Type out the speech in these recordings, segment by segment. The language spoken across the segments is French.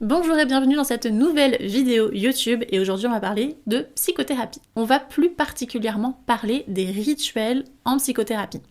Bonjour et bienvenue dans cette nouvelle vidéo YouTube et aujourd'hui on va parler de psychothérapie. On va plus particulièrement parler des rituels en psychothérapie.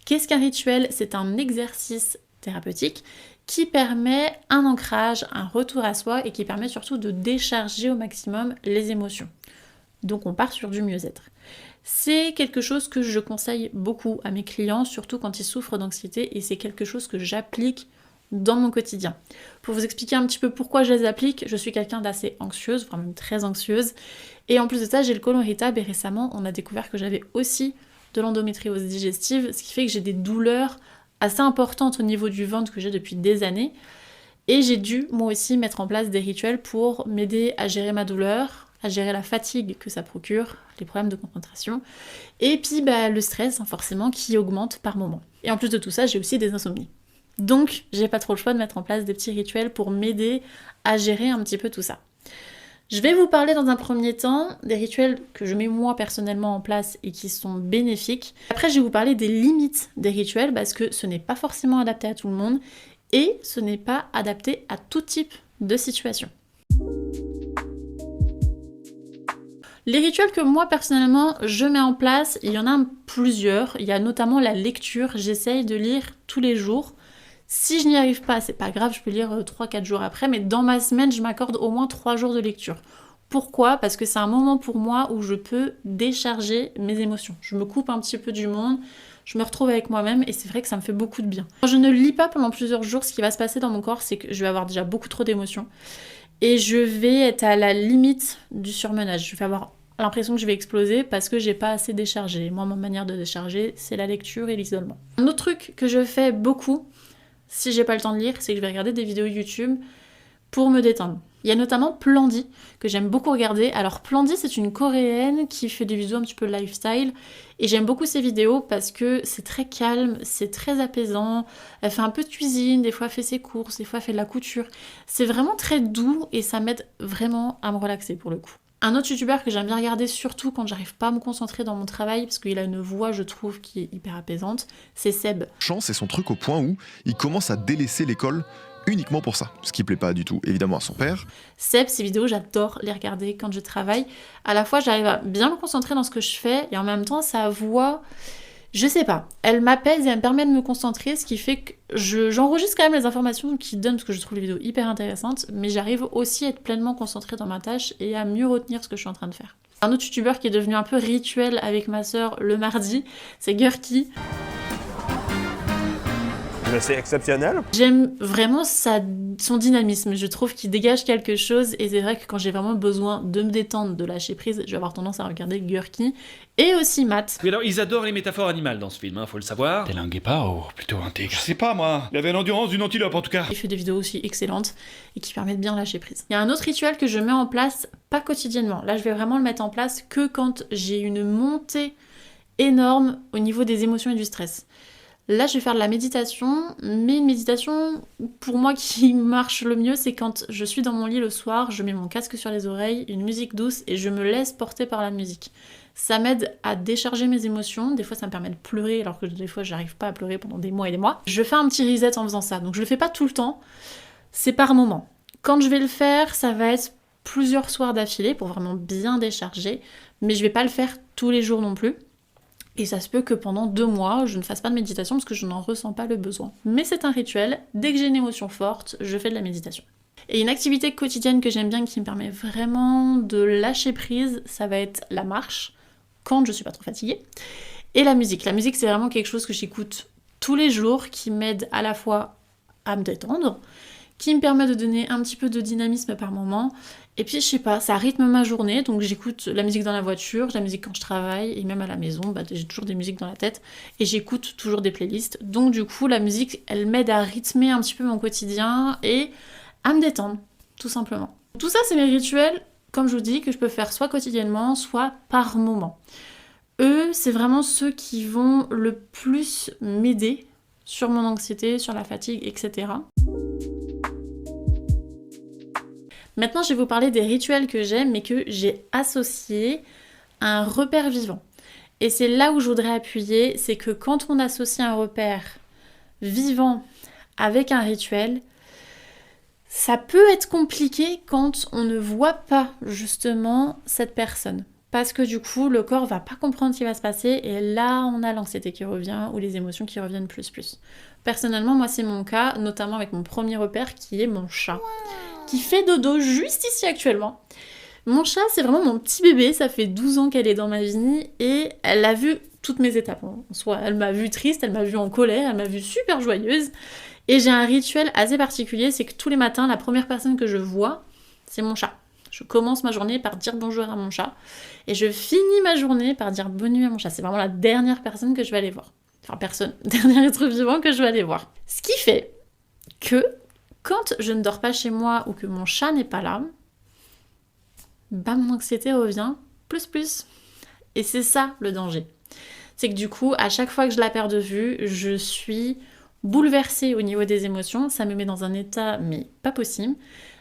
Qu'est-ce qu'un rituel? C'est un exercice thérapeutique qui permet un ancrage, un retour à soi et qui permet surtout de décharger au maximum les émotions. Donc on part sur du mieux-être. C'est quelque chose que je conseille beaucoup à mes clients, surtout quand ils souffrent d'anxiété et c'est quelque chose que j'applique dans mon quotidien. Pour vous expliquer un petit peu pourquoi je les applique, je suis quelqu'un d'assez anxieuse, voire même très anxieuse, et en plus de ça, j'ai le côlon irritable et récemment, on a découvert que j'avais aussi de l'endométriose digestive, ce qui fait que j'ai des douleurs assez importantes au niveau du ventre que j'ai depuis des années, et j'ai dû moi aussi mettre en place des rituels pour m'aider à gérer ma douleur, à gérer la fatigue que ça procure, les problèmes de concentration, et puis le stress forcément qui augmente par moment. Et en plus de tout ça, j'ai aussi des insomnies. Donc, j'ai pas trop le choix de mettre en place des petits rituels pour m'aider à gérer un petit peu tout ça. Je vais vous parler dans un premier temps des rituels que je mets moi personnellement en place et qui sont bénéfiques. Après, je vais vous parler des limites des rituels parce que ce n'est pas forcément adapté à tout le monde et ce n'est pas adapté à tout type de situation. Les rituels que moi personnellement je mets en place, il y en a plusieurs. Il y a notamment la lecture. J'essaye de lire tous les jours. Si je n'y arrive pas, c'est pas grave, je peux lire 3-4 jours après, mais dans ma semaine, je m'accorde au moins 3 jours de lecture. Pourquoi? Parce que c'est un moment pour moi où je peux décharger mes émotions. Je me coupe un petit peu du monde, je me retrouve avec moi-même et c'est vrai que ça me fait beaucoup de bien. Quand je ne lis pas pendant plusieurs jours, ce qui va se passer dans mon corps, c'est que je vais avoir déjà beaucoup trop d'émotions et je vais être à la limite du surmenage. Je vais avoir l'impression que je vais exploser parce que j'ai pas assez déchargé. Moi, ma manière de décharger, c'est la lecture et l'isolement. Un autre truc que je fais beaucoup, si j'ai pas le temps de lire, c'est que je vais regarder des vidéos YouTube pour me détendre. Il y a notamment Plandy, que j'aime beaucoup regarder. Alors Plandy, c'est une coréenne qui fait des vidéos un petit peu lifestyle, et j'aime beaucoup ses vidéos parce que c'est très calme, c'est très apaisant, elle fait un peu de cuisine, des fois elle fait ses courses, des fois elle fait de la couture. C'est vraiment très doux et ça m'aide vraiment à me relaxer pour le coup. Un autre youtubeur que j'aime bien regarder, surtout quand j'arrive pas à me concentrer dans mon travail, parce qu'il a une voix, je trouve, qui est hyper apaisante, c'est Seb. C'est son truc au point où il commence à délaisser l'école uniquement pour ça, ce qui plaît pas du tout évidemment à son père. Seb, ces vidéos, j'adore les regarder quand je travaille. À la fois, j'arrive à bien me concentrer dans ce que je fais, et en même temps, sa voix, je sais pas, elle m'apaise et elle me permet de me concentrer, ce qui fait que j'enregistre quand même les informations qui donnent, parce que je trouve les vidéos hyper intéressantes, mais j'arrive aussi à être pleinement concentrée dans ma tâche et à mieux retenir ce que je suis en train de faire. Un autre youtubeur qui est devenu un peu rituel avec ma sœur le mardi, c'est Gurki. Mais c'est exceptionnel. J'aime vraiment son dynamisme, je trouve qu'il dégage quelque chose et c'est vrai que quand j'ai vraiment besoin de me détendre, de lâcher prise, je vais avoir tendance à regarder Gurki et aussi Matt. Oui, alors ils adorent les métaphores animales dans ce film, faut le savoir. Tel un guépard ou plutôt un tigre? Je sais pas moi, il avait l'endurance d'une antilope en tout cas. Il fait des vidéos aussi excellentes et qui permettent de bien lâcher prise. Il y a un autre rituel que je mets en place, pas quotidiennement, là je vais vraiment le mettre en place que quand j'ai une montée énorme au niveau des émotions et du stress. Là, je vais faire de la méditation, mais une méditation, pour moi, qui marche le mieux, c'est quand je suis dans mon lit le soir, je mets mon casque sur les oreilles, une musique douce, et je me laisse porter par la musique. Ça m'aide à décharger mes émotions, des fois ça me permet de pleurer, alors que des fois j'arrive pas à pleurer pendant des mois et des mois. Je fais un petit reset en faisant ça, donc je le fais pas tout le temps, c'est par moment. Quand je vais le faire, ça va être plusieurs soirs d'affilée pour vraiment bien décharger, mais je vais pas le faire tous les jours non plus. Et ça se peut que pendant 2 mois, je ne fasse pas de méditation parce que je n'en ressens pas le besoin. Mais c'est un rituel, dès que j'ai une émotion forte, je fais de la méditation. Et une activité quotidienne que j'aime bien, qui me permet vraiment de lâcher prise, ça va être la marche, quand je suis pas trop fatiguée, et la musique. La musique, c'est vraiment quelque chose que j'écoute tous les jours, qui m'aide à la fois à me détendre, qui me permet de donner un petit peu de dynamisme par moment. Et puis je sais pas, ça rythme ma journée, donc j'écoute la musique dans la voiture, la musique quand je travaille, et même à la maison, j'ai toujours des musiques dans la tête, et j'écoute toujours des playlists. Donc du coup, la musique, elle m'aide à rythmer un petit peu mon quotidien et à me détendre, tout simplement. Tout ça, c'est mes rituels, comme je vous dis, que je peux faire soit quotidiennement, soit par moment. Eux, c'est vraiment ceux qui vont le plus m'aider sur mon anxiété, sur la fatigue, etc. Maintenant, je vais vous parler des rituels que j'aime, mais que j'ai associés à un repère vivant. Et c'est là où je voudrais appuyer, c'est que quand on associe un repère vivant avec un rituel, Ça peut être compliqué quand on ne voit pas justement cette personne. Parce que du coup, le corps va pas comprendre ce qui va se passer et là, on a l'anxiété qui revient ou les émotions qui reviennent plus. Personnellement, moi, c'est mon cas, notamment avec mon premier repère qui est mon chat, qui fait dodo juste ici actuellement. Mon chat, c'est vraiment mon petit bébé, ça fait 12 ans qu'elle est dans ma vie et elle a vu toutes mes étapes. Soit elle m'a vue triste, elle m'a vue en colère, elle m'a vue super joyeuse. Et j'ai un rituel assez particulier, c'est que tous les matins, la première personne que je vois, c'est mon chat. Je commence ma journée par dire bonjour à mon chat et je finis ma journée par dire bonne nuit à mon chat. C'est vraiment la dernière personne que je vais aller voir. Enfin, dernier être vivant que je vais aller voir. Ce qui fait que quand je ne dors pas chez moi ou que mon chat n'est pas là, mon anxiété revient plus. Et c'est ça le danger. C'est que du coup, à chaque fois que je la perds de vue, je suis bouleversée au niveau des émotions. Ça me met dans un état, mais pas possible.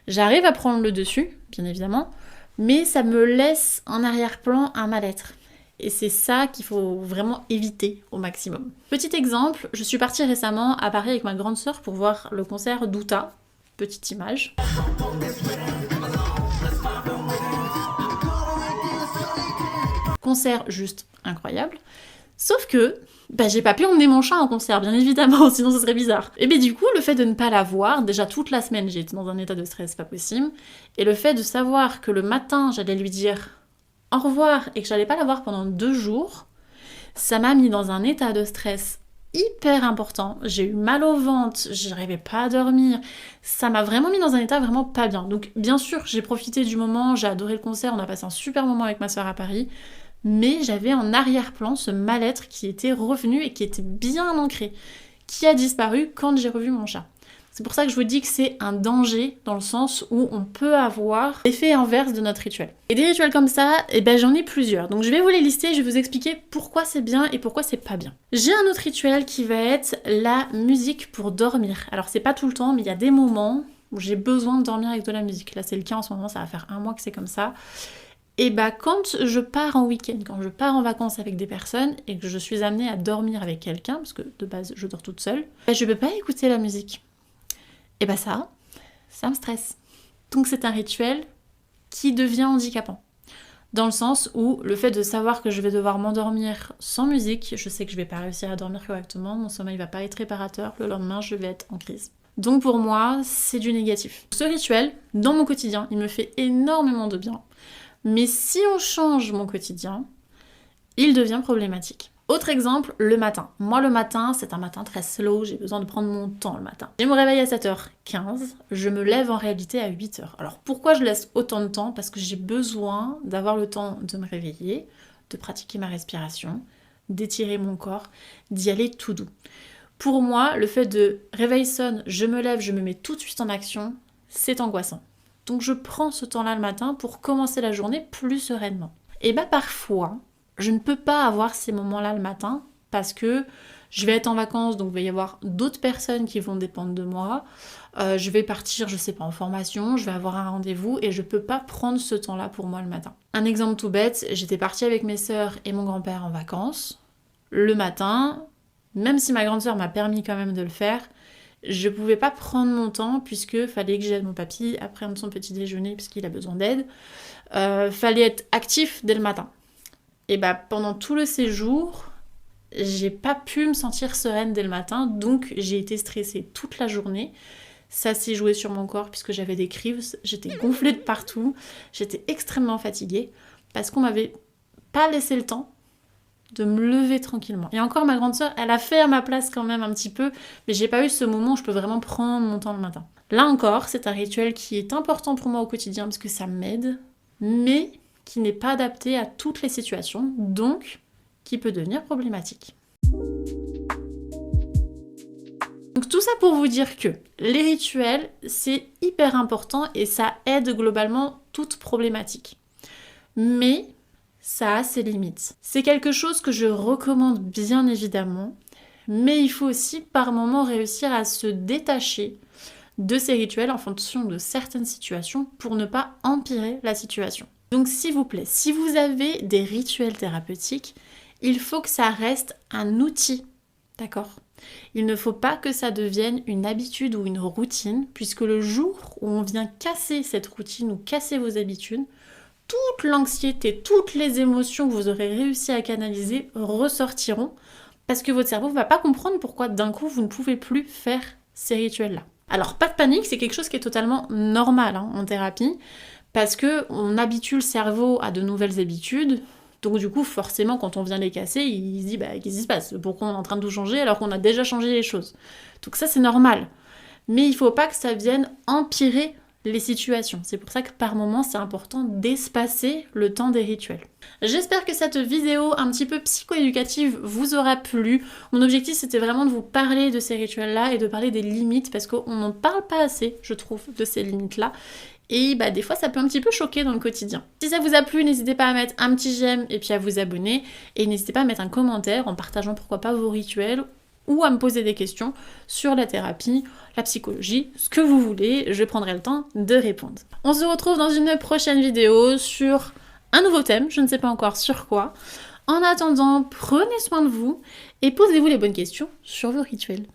J'arrive à prendre le dessus, bien évidemment, mais ça me laisse en arrière-plan un mal-être. Et c'est ça qu'il faut vraiment éviter au maximum. Petit exemple, je suis partie récemment à Paris avec ma grande sœur pour voir le concert d'Outa. Petite image. Concert juste incroyable. Sauf que j'ai pas pu emmener mon chat en concert, bien évidemment, sinon ce serait bizarre. Et du coup, le fait de ne pas la voir, déjà toute la semaine, j'ai été dans un état de stress pas possible, et le fait de savoir que le matin, j'allais lui dire au revoir et que j'allais pas la voir pendant 2 jours, ça m'a mis dans un état de stress hyper important. J'ai eu mal au ventre, j'arrivais pas à dormir, ça m'a vraiment mis dans un état vraiment pas bien. Donc bien sûr, j'ai profité du moment, j'ai adoré le concert, on a passé un super moment avec ma soeur à Paris, mais j'avais en arrière-plan ce mal-être qui était revenu et qui était bien ancré, qui a disparu quand j'ai revu mon chat. C'est pour ça que je vous dis que c'est un danger dans le sens où on peut avoir l'effet inverse de notre rituel. Et des rituels comme ça, j'en ai plusieurs. Donc je vais vous les lister et je vais vous expliquer pourquoi c'est bien et pourquoi c'est pas bien. J'ai un autre rituel qui va être la musique pour dormir. Alors c'est pas tout le temps, mais il y a des moments où j'ai besoin de dormir avec de la musique. Là c'est le cas en ce moment, ça va faire 1 mois que c'est comme ça. Et quand je pars en week-end, quand je pars en vacances avec des personnes et que je suis amenée à dormir avec quelqu'un, parce que de base je dors toute seule, je peux pas écouter la musique. Et ça me stresse. Donc c'est un rituel qui devient handicapant. Dans le sens où le fait de savoir que je vais devoir m'endormir sans musique, je sais que je vais pas réussir à dormir correctement, mon sommeil va pas être réparateur, le lendemain je vais être en crise. Donc pour moi, c'est du négatif. Ce rituel, dans mon quotidien, il me fait énormément de bien. Mais si on change mon quotidien, il devient problématique. Autre exemple, le matin. Moi, le matin, c'est un matin très slow, j'ai besoin de prendre mon temps le matin. J'ai mon réveil à 7h15, je me lève en réalité à 8h. Alors pourquoi je laisse autant de temps ? Parce que j'ai besoin d'avoir le temps de me réveiller, de pratiquer ma respiration, d'étirer mon corps, d'y aller tout doux. Pour moi, le fait de réveil sonne, je me lève, je me mets tout de suite en action, c'est angoissant. Donc je prends ce temps-là le matin pour commencer la journée plus sereinement. Et parfois, je ne peux pas avoir ces moments-là le matin parce que je vais être en vacances, donc il va y avoir d'autres personnes qui vont dépendre de moi. Je vais partir, je sais pas, en formation, je vais avoir un rendez-vous et je peux pas prendre ce temps-là pour moi le matin. Un exemple tout bête, j'étais partie avec mes sœurs et mon grand-père en vacances. Le matin, même si ma grande sœur m'a permis quand même de le faire, je pouvais pas prendre mon temps puisque fallait que j'aide mon papy à prendre son petit déjeuner puisqu'il a besoin d'aide. Fallait être actif dès le matin. Et pendant tout le séjour, j'ai pas pu me sentir sereine dès le matin, donc j'ai été stressée toute la journée. Ça s'est joué sur mon corps puisque j'avais des crises, j'étais gonflée de partout, j'étais extrêmement fatiguée parce qu'on m'avait pas laissé le temps de me lever tranquillement. Et encore, ma grande sœur, elle a fait à ma place quand même un petit peu, mais j'ai pas eu ce moment où je peux vraiment prendre mon temps le matin. Là encore, c'est un rituel qui est important pour moi au quotidien parce que ça m'aide, mais qui n'est pas adapté à toutes les situations, donc qui peut devenir problématique. Donc tout ça pour vous dire que les rituels, c'est hyper important et ça aide globalement toute problématique. Mais ça a ses limites. C'est quelque chose que je recommande bien évidemment, mais il faut aussi par moments réussir à se détacher de ces rituels en fonction de certaines situations pour ne pas empirer la situation. Donc s'il vous plaît, si vous avez des rituels thérapeutiques, il faut que ça reste un outil, d'accord ? Il ne faut pas que ça devienne une habitude ou une routine, puisque le jour où on vient casser cette routine ou casser vos habitudes, toute l'anxiété, toutes les émotions que vous aurez réussi à canaliser ressortiront, parce que votre cerveau ne va pas comprendre pourquoi d'un coup vous ne pouvez plus faire ces rituels-là. Alors pas de panique, c'est quelque chose qui est totalement normal en thérapie, parce qu'on habitue le cerveau à de nouvelles habitudes. Donc du coup, forcément, quand on vient les casser, il se dit « qu'est-ce qui se passe ? Pourquoi on est en train de tout changer alors qu'on a déjà changé les choses ?» Donc ça, c'est normal. Mais il ne faut pas que ça vienne empirer les situations. C'est pour ça que par moment, c'est important d'espacer le temps des rituels. J'espère que cette vidéo un petit peu psychoéducative vous aura plu. Mon objectif, c'était vraiment de vous parler de ces rituels-là et de parler des limites, parce qu'on n'en parle pas assez, je trouve, de ces limites-là. Et des fois, ça peut un petit peu choquer dans le quotidien. Si ça vous a plu, n'hésitez pas à mettre un petit j'aime et puis à vous abonner. Et n'hésitez pas à mettre un commentaire en partageant pourquoi pas vos rituels ou à me poser des questions sur la thérapie, la psychologie, ce que vous voulez. Je prendrai le temps de répondre. On se retrouve dans une prochaine vidéo sur un nouveau thème, je ne sais pas encore sur quoi. En attendant, prenez soin de vous et posez-vous les bonnes questions sur vos rituels.